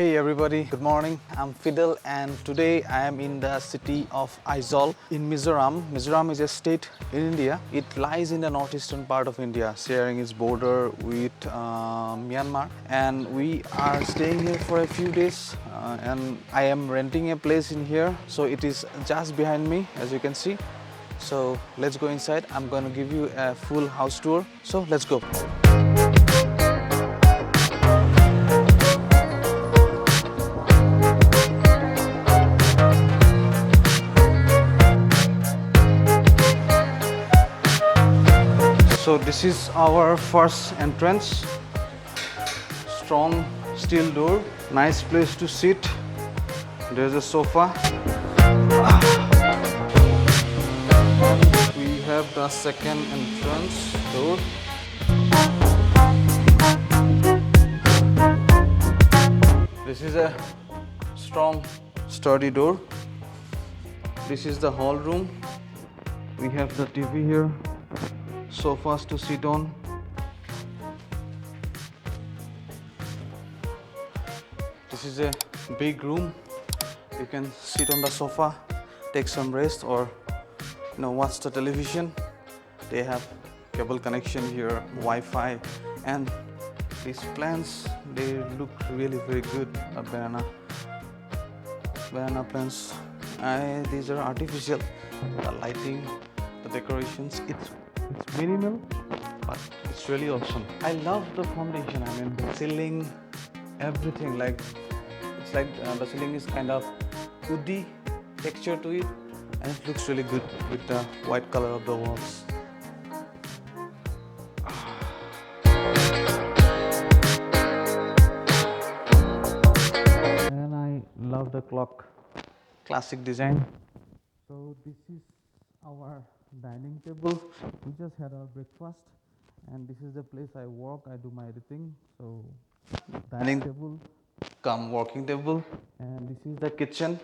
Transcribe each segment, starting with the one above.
Hey everybody, good morning. I'm Fidal and today I am in the city of Aizawl in Mizoram. Mizoram is a state in India. It lies in the northeastern part of India, sharing its border with Myanmar. And we are staying here for a few days and I am renting a place in here. So it is just behind me, as you can see. So let's go inside. I'm going to give you a full house tour. So let's go. So this is our first entrance. Strong steel door, nice place to sit. There's a sofa. We have the second entrance door. This is a strong sturdy door. This is the hall room. We have the TV here, sofas to sit on. This is a big room. You can sit on the sofa, take some rest, or watch the television. They have cable connection here, Wi-Fi, and these plants, they look really very good. Banana plants. These are artificial. The lighting, the decorations, it's minimal, but it's really awesome. I love the foundation. I mean, the ceiling, everything, it's like the ceiling is kind of woody texture to it, and it looks really good with the white color of the walls. And I love the clock, classic design. So this is our dining table. We just had our breakfast, and this is the place I work. I do my editing. So dining table come working table, and this is the kitchen.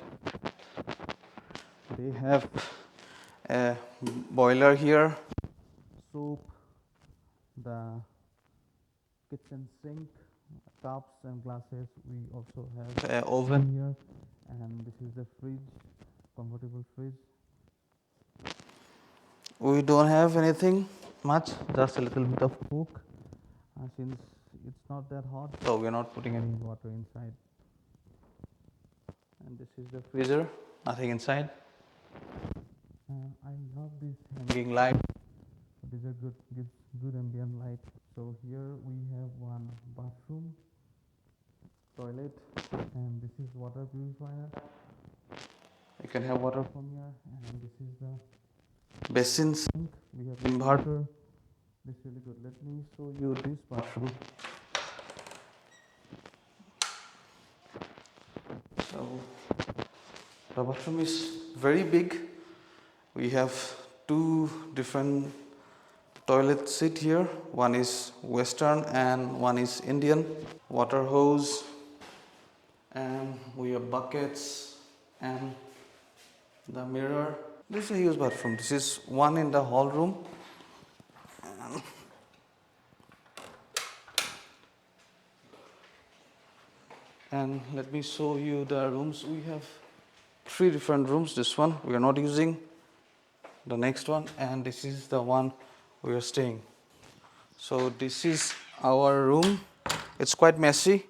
They have a boiler here, soup, the kitchen sink, cups and glasses. We also have an oven here, and this is the fridge, comfortable fridge. We don't have anything much, just a little bit of cook, since it's not that hot, so we're not putting any water inside. And this is the freezer, nothing inside. I love this hanging light. These are gives good ambient light. So here we have one bathroom, toilet, and this is water purifier. You can have water from here, and this is the basin sink. We have inverter. This is really good. Let me show you this bathroom. So the bathroom is very big. We have two different toilet seat here. One is Western and one is Indian. Water hose, and we have buckets and the mirror. This is a huge bathroom. This is one in the hall room. And let me show you the rooms. We have three different rooms. This one we are not using, the next one, and this is the one we are staying. So this is our room. It's quite messy.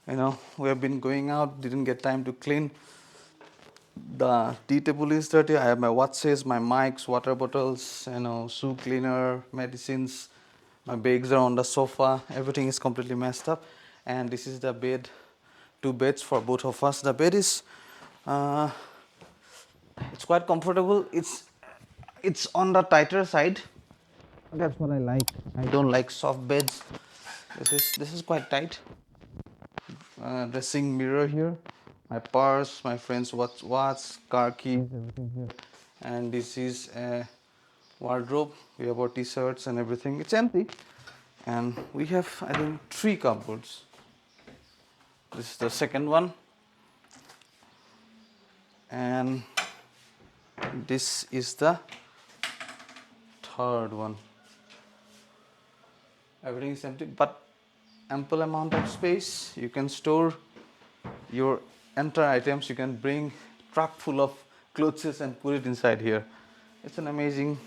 We have been going out, didn't get time to clean. The tea table is dirty. I have my watches, my mics, water bottles, shoe cleaner, medicines. My bags are on the sofa. Everything is completely messed up. And this is the bed. Two beds for both of us. The bed is it's quite comfortable. It's on the tighter side. That's what I like. I don't like soft beds. This is quite tight. Dressing mirror here. My purse, my friend's watch, car keys, everything here. And this is a wardrobe. We have our t-shirts and everything. It's empty. And we have, I think, 3 cupboards. This is the second one. And this is the third one. Everything is empty, but ample amount of space. You can store your entire items. You can bring truck full of clothes and put it inside here. It's an amazing,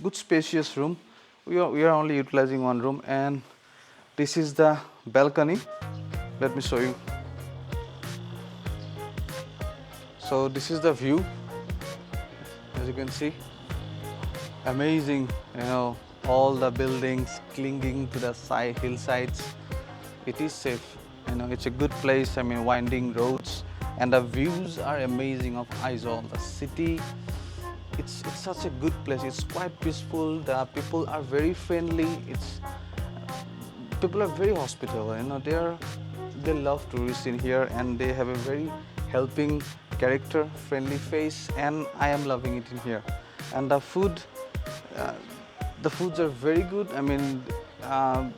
good spacious room. We are only utilizing one room, and this is the balcony. Let me show you. So this is the view, as you can see. Amazing, all the buildings clinging to the hillsides. It is safe, it's a good place. I mean, winding roads, and the views are amazing of Aizawl, the city. It's such a good place. It's quite peaceful. The people are very friendly. People are very hospitable. They love tourists in here, and they have a very helping character, friendly face, and I am loving it in here. And uh, the foods are very good. I mean,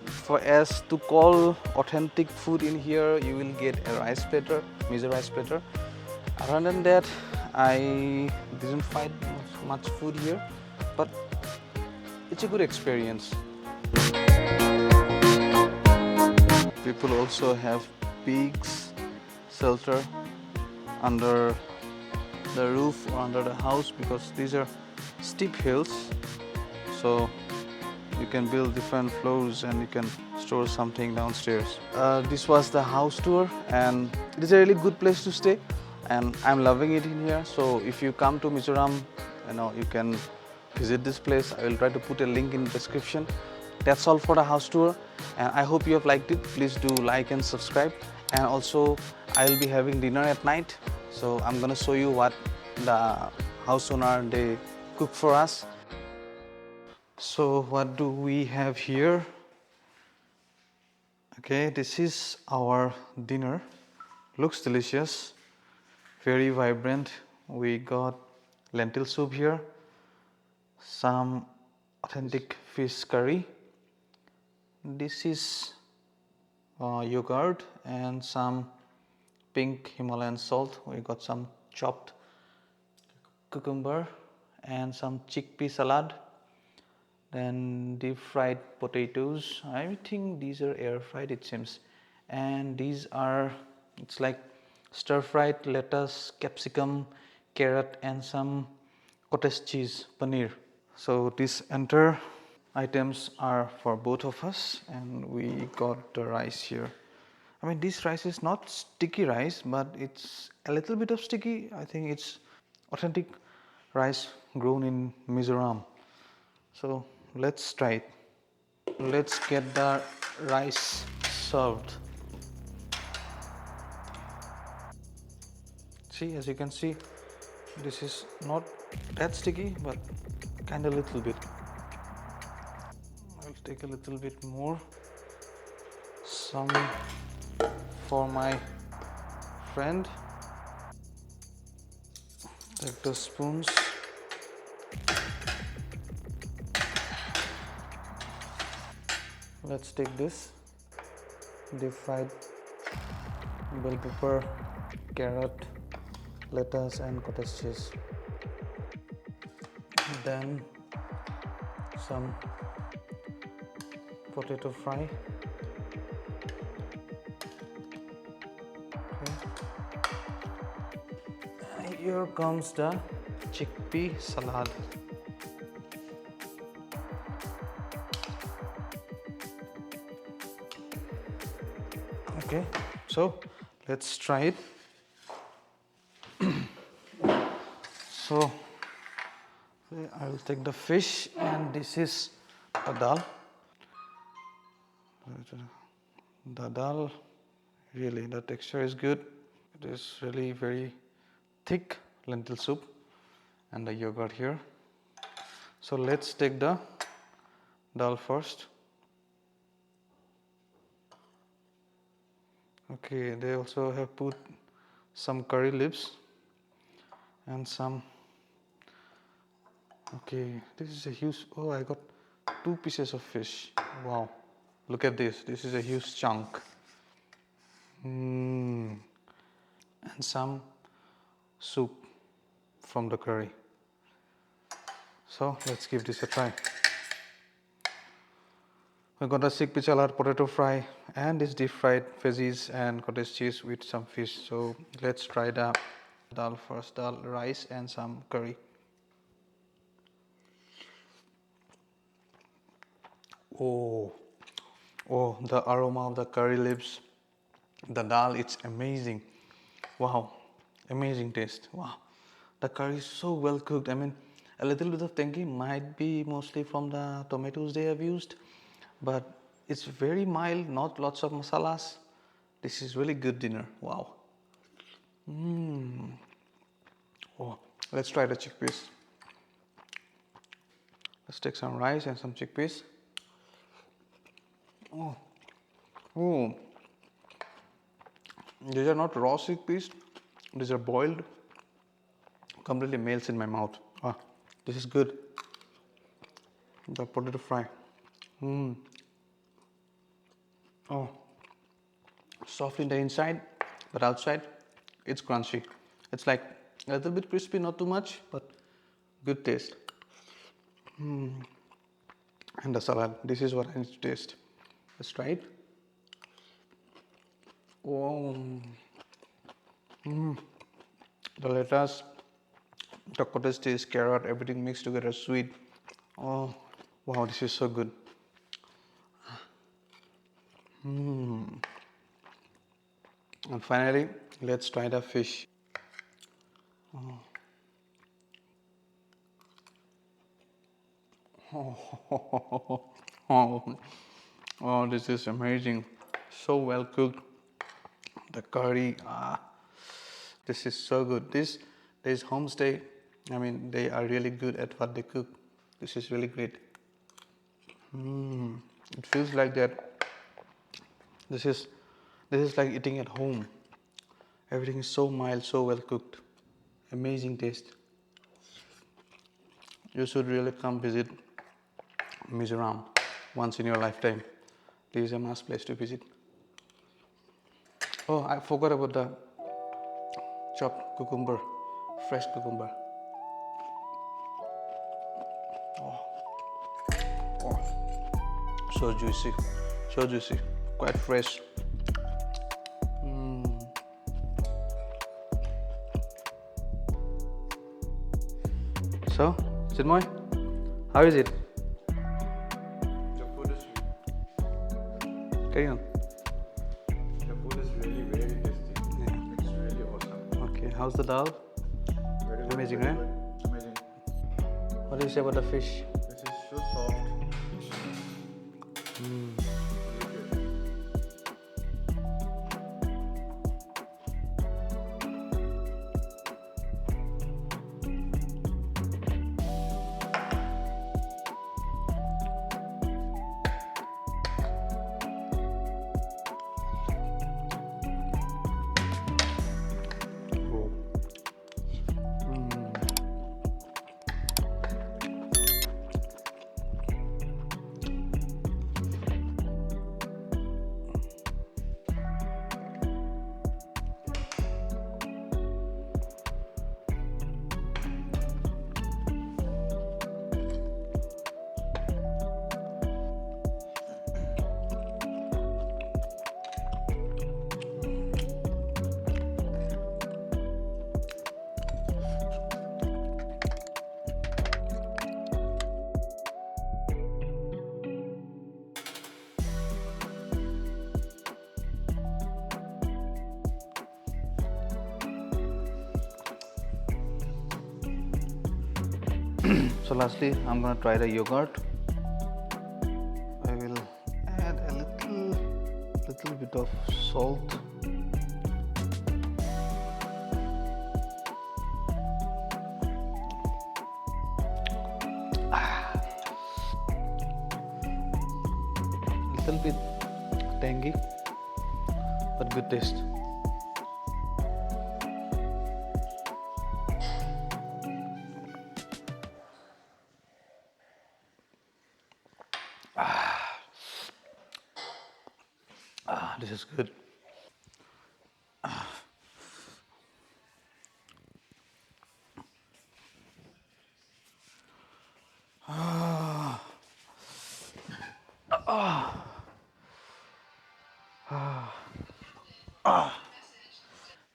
for us to call authentic food in here, you will get a rice platter, miso rice platter. Other than that, I didn't find much food here, but it's a good experience. People also have pigs shelter under the roof or under the house, because these are steep hills, so you can build different floors and you can store something downstairs. This was the house tour, and it is a really good place to stay, and I'm loving it in here. So if you come to Mizoram, you can visit this place. I will try to put a link in the description. That's all for the house tour, and I hope you have liked it. Please do like and subscribe. And also, I will be having dinner at night, so I'm gonna show you what the house owner they cook for us. So what do we have here? Okay, this is our dinner. Looks delicious, very vibrant. We got lentil soup here, some authentic fish curry. This is yogurt and some pink Himalayan salt. We got some chopped cucumber and some chickpea salad. Then deep fried potatoes. I think these are air fried, it seems. And these are, it's like stir fried lettuce, capsicum, carrot, and some cottage cheese, paneer. So these entire items are for both of us, and we got the rice here. I mean, this rice is not sticky rice, but it's a little bit of sticky. I think it's authentic rice grown in Mizoram. So let's try it. Let's get the rice served. See, as you can see, this is not that sticky, but kind of little bit. I'll take a little bit more. Some for my friend. Take the spoons. Let's take this deep fried bell pepper, carrot, lettuce, and cottage cheese. Then some potato fry. And here comes the chickpea salad. Okay, so let's try it. So I will take the fish, and this is the dal. The dal, really, the texture is good. It is really very thick lentil soup, and the yogurt here. So let's take the dal first. Okay, they also have put some curry leaves and some. Okay, this is a huge. Oh, I got 2 pieces of fish. Wow, look at this. This is a huge chunk. And some soup from the curry. So let's give this a try. We got a chickpea salad, potato fry, and this deep fried veggies and cottage cheese with some fish. So let's try the dal first. Dal, rice, and some curry. Oh, oh, the aroma of the curry leaves. The dal, it's amazing. Wow, amazing taste. Wow, the curry is so well cooked. I mean, a little bit of tangy might be mostly from the tomatoes they have used, but it's very mild, not lots of masalas. This is really good dinner. Wow. Oh, let's try the chickpeas. Let's take some rice and some chickpeas. Oh, oh, these are not raw chickpeas. These are boiled. Completely melts in my mouth. Ah, this is good. The potato fry. Oh, soft in the inside, but outside it's crunchy. It's like a little bit crispy, not too much, but good taste. And the salad. This is what I need to taste. Let's try it. Oh, the lettuce, the cottage cheese, carrot, everything mixed together, sweet. Oh, wow, this is so good. And finally, let's try the fish. Oh, oh, oh, this is amazing. So well cooked. The curry, this is so good. This homestay, I mean, they are really good at what they cook. This is really great. It feels like that. This is like eating at home. Everything is so mild, so well cooked. Amazing taste. You should really come visit Mizoram once in your lifetime. This is a must place to visit. Oh, I forgot about the chopped cucumber, fresh cucumber. Oh, so juicy, quite fresh. So, Chinmoy, how is it? The food is Carry on. the food is really very tasty. Yeah. It's really awesome. Okay, how's the dal? Very good. Amazing, very right? good. Amazing. What do you say about the fish? This is so soft. Really good. Oh. So lastly, I'm gonna try the yogurt. I will add a little bit of salt. Little bit tangy, but good taste. This is good.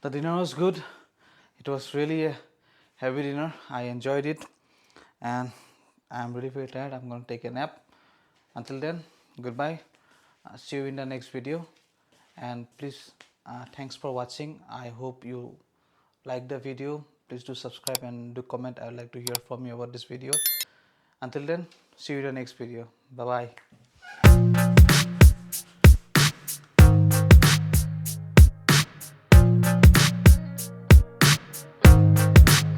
The dinner was good. It was really a heavy dinner. I enjoyed it, and I'm really very tired. I'm going to take a nap. Until then, goodbye. See you in the next video. And please, thanks for watching. I hope you like the video. Please do subscribe and do comment. I would like to hear from you about this video. Until then, see you in the next video. Bye bye.